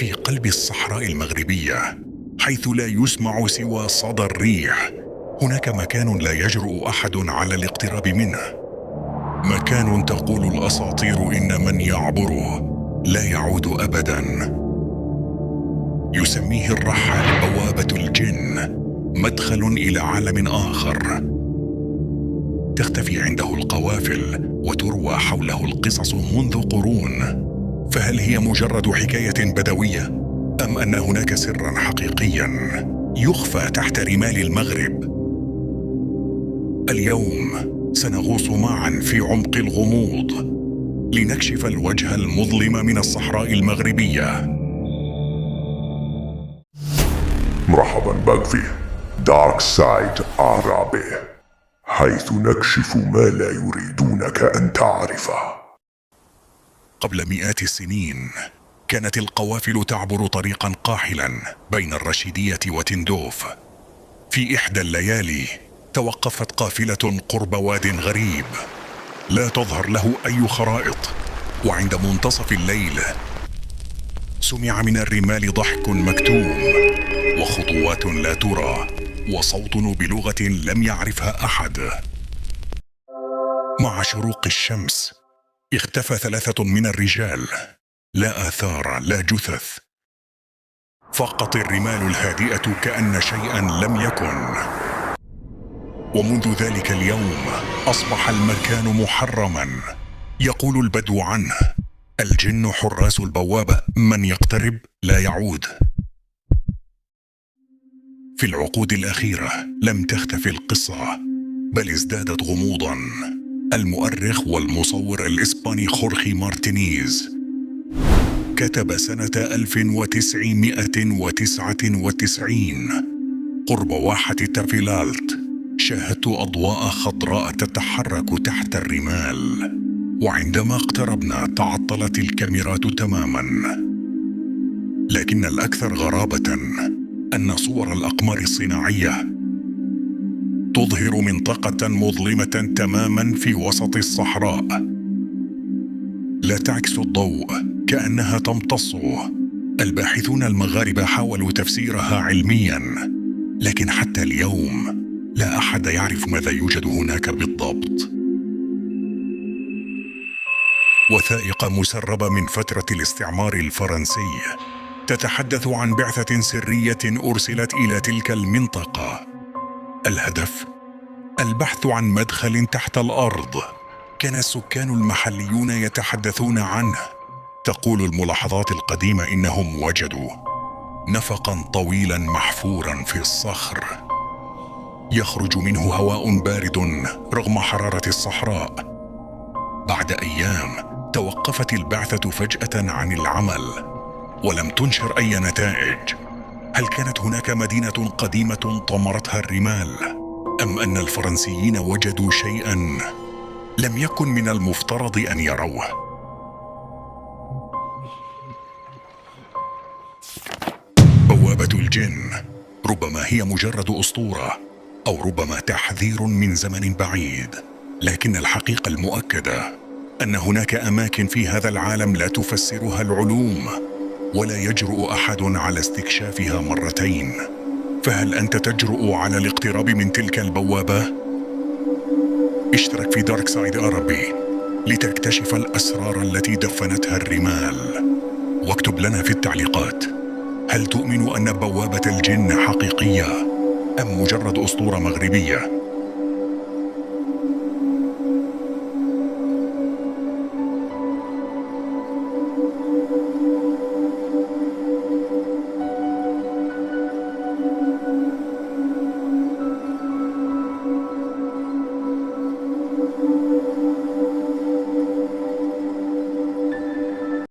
في قلب الصحراء المغربية، حيث لا يسمع سوى صدى الريح، هناك مكان لا يجرؤ أحد على الاقتراب منه. مكان تقول الأساطير إن من يعبره لا يعود أبداً. يسميه الرحال بوابة الجن، مدخل إلى عالم آخر. تختفي عنده القوافل وتروى حوله القصص منذ قرون. فهل هي مجرد حكاية بدوية، أم أن هناك سراً حقيقياً يخفى تحت رمال المغرب؟ اليوم سنغوص معاً في عمق الغموض لنكشف الوجه المظلم من الصحراء المغربية. مرحبا بك في دارك سايد عربي، حيث نكشف ما لا يريدونك أن تعرفه. قبل مئات السنين كانت القوافل تعبر طريقا قاحلا بين الرشيدية وتندوف. في إحدى الليالي توقفت قافلة قرب واد غريب لا تظهر له أي خرائط، وعند منتصف الليل سمع من الرمال ضحك مكتوم وخطوات لا ترى وصوت بلغة لم يعرفها أحد. مع شروق الشمس اختفى 3 من الرجال، لا آثار لا جثث، فقط الرمال الهادئة كأن شيئا لم يكن. ومنذ ذلك اليوم أصبح المكان محرما. يقول البدو عنه: الجن حراس البوابة، من يقترب لا يعود. في العقود الأخيرة لم تختفي القصة، بل ازدادت غموضا. المؤرخ والمصور الإسباني خورخي مارتينيز كتب سنة 1999 قرب واحة تافيلالت: شاهدت أضواء خضراء تتحرك تحت الرمال، وعندما اقتربنا تعطلت الكاميرات تماما. لكن الأكثر غرابة أن صور الأقمار الصناعية تظهر منطقة مظلمة تماما في وسط الصحراء، لا تعكس الضوء، كأنها تمتصه. الباحثون المغاربة حاولوا تفسيرها علميا، لكن حتى اليوم لا أحد يعرف ماذا يوجد هناك بالضبط. وثائق مسربة من فترة الاستعمار الفرنسي تتحدث عن بعثة سرية أرسلت إلى تلك المنطقة. الهدف: البحث عن مدخل تحت الأرض كان السكان المحليون يتحدثون عنه. تقول الملاحظات القديمة إنهم وجدوا نفقا طويلا محفورا في الصخر، يخرج منه هواء بارد رغم حرارة الصحراء. بعد أيام توقفت البعثة فجأة عن العمل ولم تنشر أي نتائج. هل كانت هناك مدينة قديمة طمرتها الرمال، أم أن الفرنسيين وجدوا شيئا لم يكن من المفترض أن يروه؟ بوابة الجن ربما هي مجرد أسطورة، أو ربما تحذير من زمن بعيد، لكن الحقيقة المؤكدة أن هناك أماكن في هذا العالم لا تفسرها العلوم، ولا يجرؤ أحد على استكشافها مرتين. فهل أنت تجرؤ على الاقتراب من تلك البوابة؟ اشترك في دارك سايد عربي لتكتشف الأسرار التي دفنتها الرمال، واكتب لنا في التعليقات: هل تؤمن أن بوابة الجن حقيقية أم مجرد أسطورة مغربية؟